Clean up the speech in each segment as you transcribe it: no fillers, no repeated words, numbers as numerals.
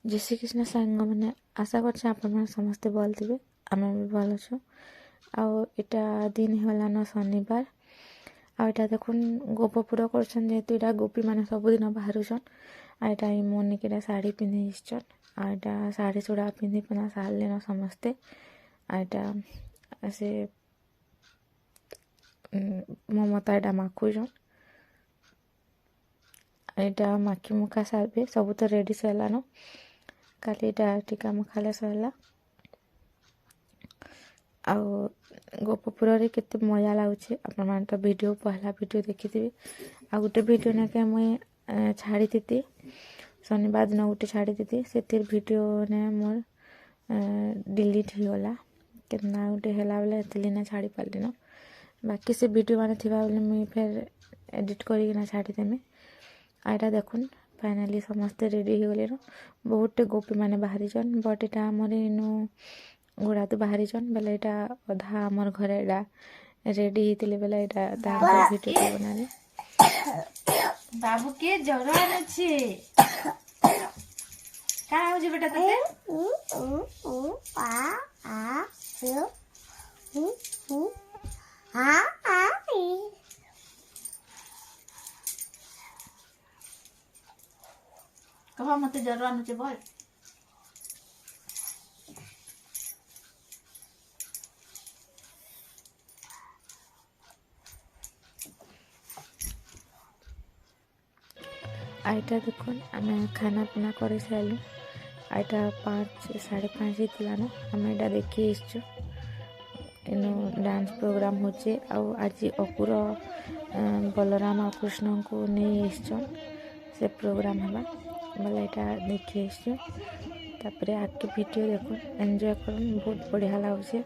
जय श्री कृष्ण सांग मैंने आशा कर समस्ते भल थे आम भी भल अच्छु आटा दिन होलान शनिवार आटा देख गोपपुर कर जेहेतु यहाँ गोपी मैंने सबुदिन बाहर आटा मोनिका शाढ़ी पिंधि आटा शाढ़ी चूड़ा पिंधि पिना सारे समस्ते आटा से ममता यहाँ माखुन यहाँ माखी मुखा सारे सब तो रेडी सरलान खाली टीका मुखाले सरला गोपपुर केते मजा लगुच आपण तो वीडियो पहला वीडियो देखी थी आ गोटे वीडियो ना के मुई छाड़ी थी शनिवार दिन गोटे छाड़ी थी से वीडियो ने मोर डिलीट हो गला कितना गोटे है बेले एतली ना छाड़ी पार्ली न बाकी से वीडियो माने थिबा बेले मुई फिर एडिट करना छाड़ी देमी आईटा देखुन फाइनाली समस्ते रेडी हो गले बहुत गोपी मैंने बाहरी जन बट यहाँ आमर इनु गुड़ा तो बाहरी जन बेले यहाँ अधा आमर घर यहाँ रेडी होते बेले यहाँ वीडियो बनाले बाबू के जर आछे का हो बेटा तते कह मत जर आनुचे बोल आईटा देखुन आम खाना पीना कर सारू आईटा 5 साढ़े 5 होता न आम यहाँ देखी आसचु इनु डांस प्रोग्राम होचे आज अपुर बलराम और कृष्ण को नहीं आसचन से प्रोग्राम हवा बोले यहाँ देखी आसचु तापर आगे वीडियो देखुन एंजॉय करन बहुत बढ़िया लगुचे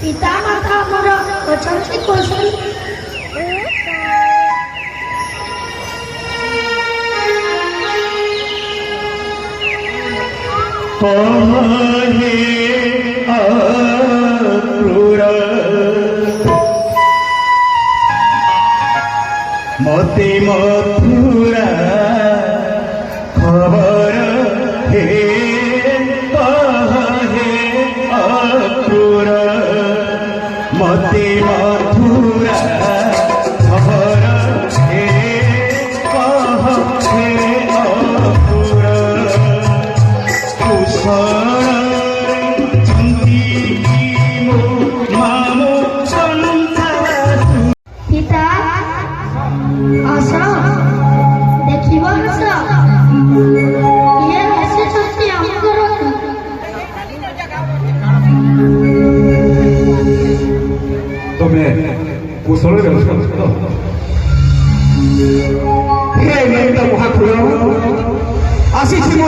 ପିତା ମାତା ଆମର ଅଛନ୍ତି କୌଶଳ हे अक्रूर मते मथुरा खबर हे अक्रूर मते मथुरा खबर हे अक्रूर ପିତା ଆସ ଦେଖିବ ଆସ ଇଏ ଆସିଛନ୍ତି ଆମ ଘରକୁ ତମେ କୁଶଳରେ ଅଛ ତ? ହେ ନନ୍ଦ ମହାକୁଳ ଆସିଛି ମୋ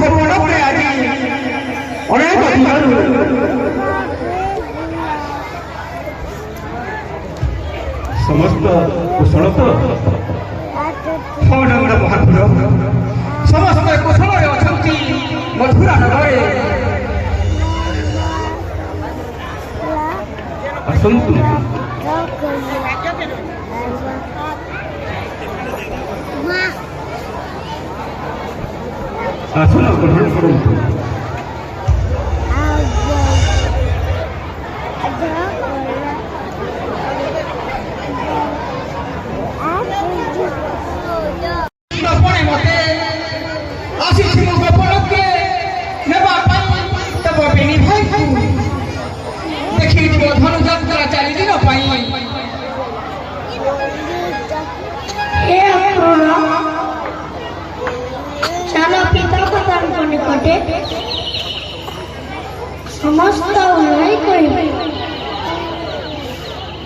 ଗୋପନରେ ଆଜି ଅନେକ ଦିନରୁ ସମସ୍ତ କୁଶଳ ତ? ହଁ ନନ୍ଦ ମହାକୁଳ ସମସ୍ତେ କୁଶଳରେ ଅଛନ୍ତି ମଥୁରା ନଗରରେ। ଆସନ୍ତୁ ଆସନ ଗ୍ରହଣ କରନ୍ତୁ। ମତେ ଆସିଛି ମୋ ଗୋପନକେ ନେବା ପାଇଁ ତବ ବେନି ଭାଇକୁ ଦେଖିଯିବ ଧନୁଯାତ୍ରା 4 ଦିନ ପାଇଁ। ହେ ଅକ୍ରୁର ଚାଲ ପିତା ମାତାଙ୍କ ନିକଟେ ସମସ୍ତ ଓହ୍ଲାଇ କହିବେ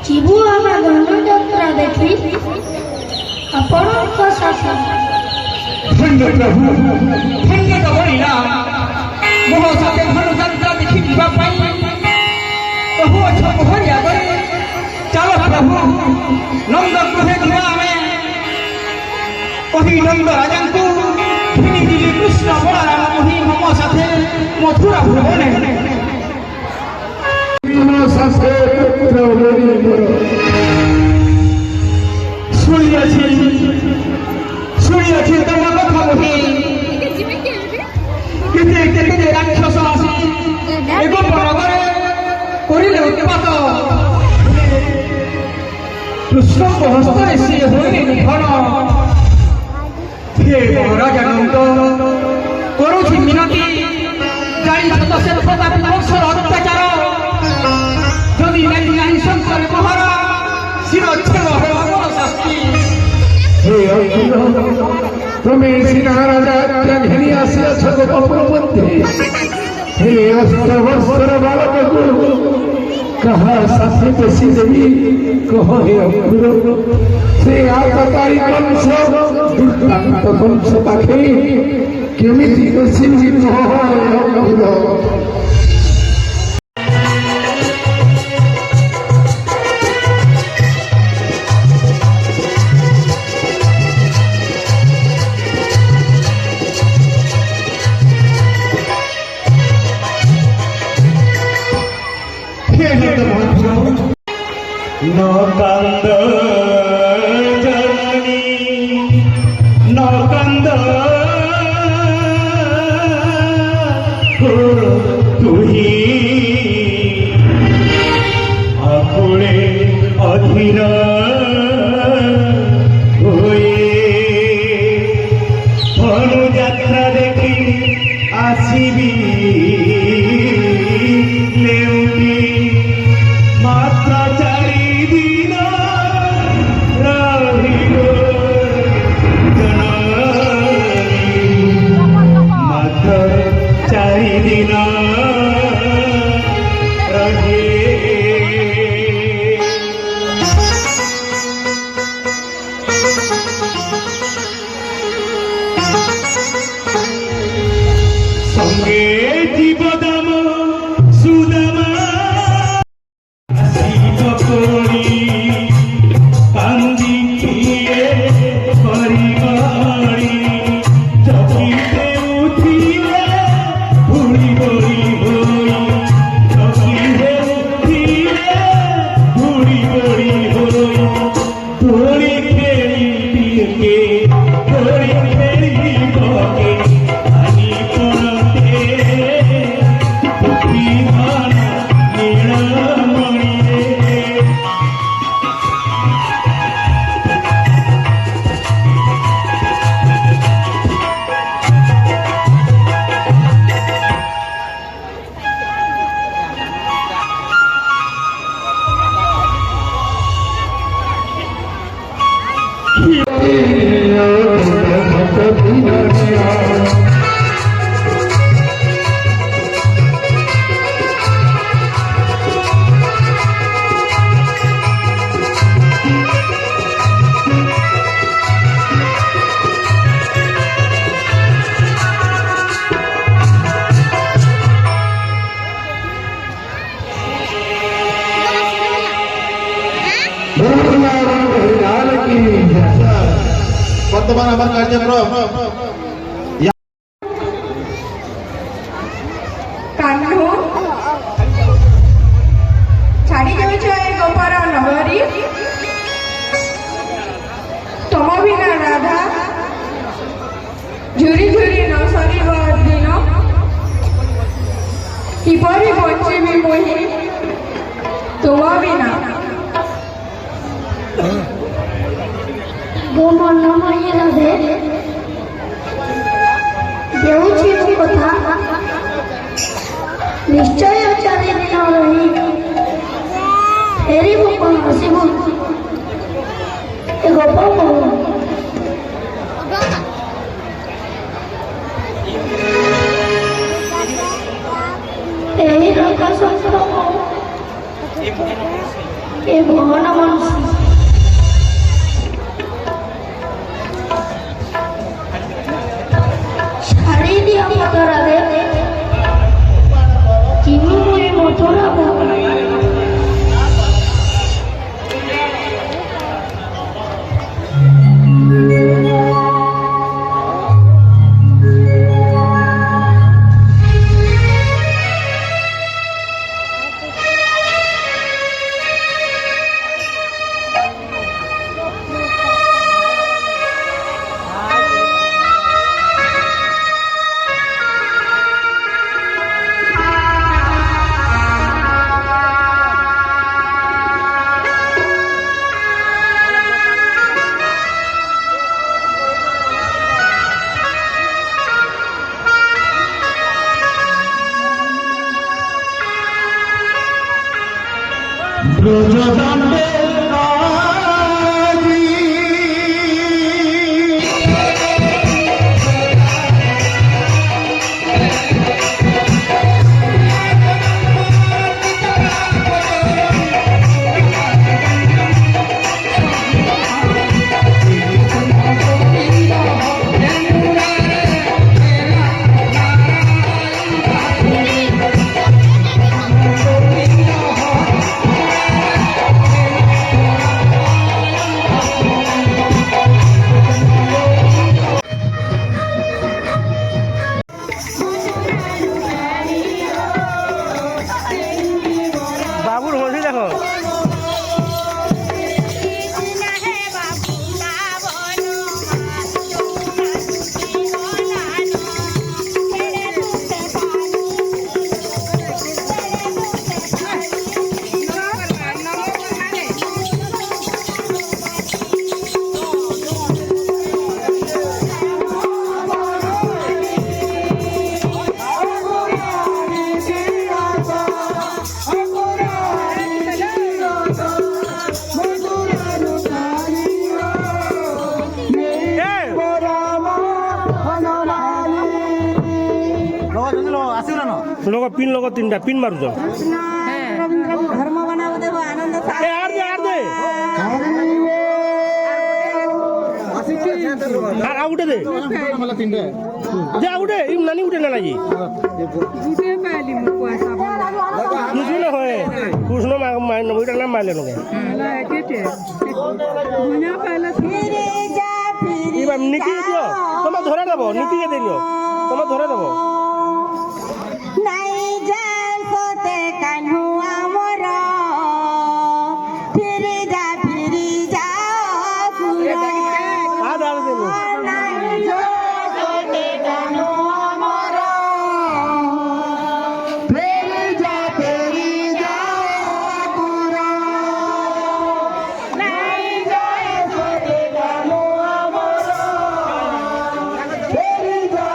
ଯିବୁ ଆମେ ଧନୁଯାତ୍ରା ଦେଖି ଆପଣଙ୍କ ଶାସନ ଧନ୍ୟ ପ୍ରଭୁ ଧନ୍ୟ ତବଳିଲା ମୋ ସାଥେ ଧନୁଯାତ୍ରା ଦେଖି ଯିବା ପାଇଁ ପ୍ରଭୁ ଅଛ ମୋହରି ଆଗରେ। ଚାଲ ପ୍ରଭୁ ନନ୍ଦ ଗୃହେ ଯିବା ଆମେ କହି ନନ୍ଦ ରାଜାଙ୍କୁ ଘିନିଯିବି କୃଷ୍ଣ ବଳରାମ କହି ମୋ ସାଥେ ମଥୁରା ଭ୍ରମଣେ। ଶୁଣିଅଛି ତମ କଥା କହି କେତେ କେତେ ରାକ୍ଷସ ଆସି ଏ ଗୋପନଗରେ କରିଲେ ଉତ୍ପାତ। କୃଷ୍ଣଙ୍କ ହସ୍ତରେ ସିଏ ହୋଇନି ନିଧନ। ହେ ମହାରାଜା ନନ୍ଦ କରୁଛି ମିନତି ଜାଣିଛ ତ ସେ ପ୍ରତାପୀ ବଂଶର ଅତ୍ୟାଚାର। ଯଦି ନାହିଁ ଶଙ୍କର ମହାରା ଶିରଚ୍ଛେଦ ହେବ ମୋର ଶାସ୍ତି। हे अर्जुन तुम सिना राजा घिनी आसियाछ गोपपुर मध्य हे अस्त्र बालक कहा साथी बेसी देवी कह हे अक्रूर से आतकारी कंस दुर्दांत कंस पाखे केमिति बसिबि कह हे अक्रूर। न कांद जननी न कांद तुही आपुळे अधीर होए धनुଯାତ୍ରା देखी आसीबी लेउटी मात्र 4 दिन বর্তমান আমার কার্যক্রম କାହ୍ନୁ ଛାଡ଼ି ଯାଉଛ ଏ ଗୋପାଳ ନଗରୀ ତମ ବିନା ରାଧା ଝୁରି ଝୁରି ନ ସରିବ ଦିନ କିପରି ବଞ୍ଚିବି ମୁହିଁ ତୁମ ବିନା গো মন্নময়ী রাধে দেউছি মো কথা নিশ্চয় 4 দিন রহি ফেরিবু কোন আসিবু এ গপ কহু এই রকা সত্য এ ভুবন মনসী ছাড়ি দিয়া মধুরা দে চিনি মুই মধুরা ব্রজদণ্ডে কালী বাবুর হসি দেখো लोग पिन लोग 3टा पिन मारू तो ଧର୍ମ ବନାବ ଦେବ ଆନନ୍ଦ ए आर दे आर आउटे दे जे आउटे इ नानी उठे ना लागी कृष्ण न होए कृष्ण मा नबीटा नाम मारले लोग ई बा निकी दियो तुम धरा देबो निकी के दियो तुम धरा देबो ନାଇଁ ଜାସତେ କାହ୍ନୁ ଆମର ଫିରି ଯା आ डाल देबो ନାଇଁ ଜାସତେ କାହ୍ନୁ ଆମର ଫିରି ଯା ପୁରା ନାଇଁ ଜାସତେ କାହ୍ନୁ ଆମର ଫିରି ଯା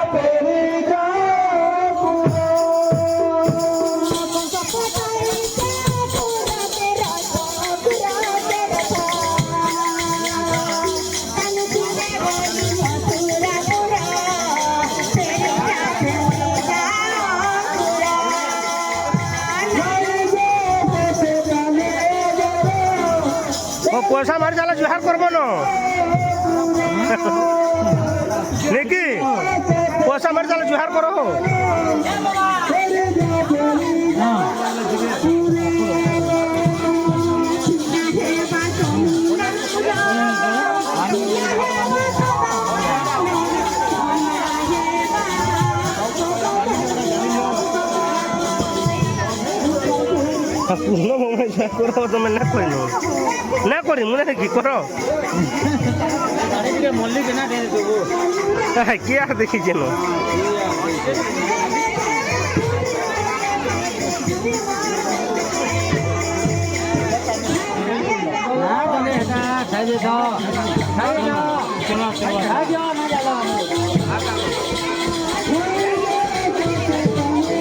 पैसा मारी जाला जुहार करबो न निकी पैसा मारी जाला जुहार करो পূর্ণ মোবাইল করো তুমি না করি না করি মনে কি করো কি আর দেখি যেন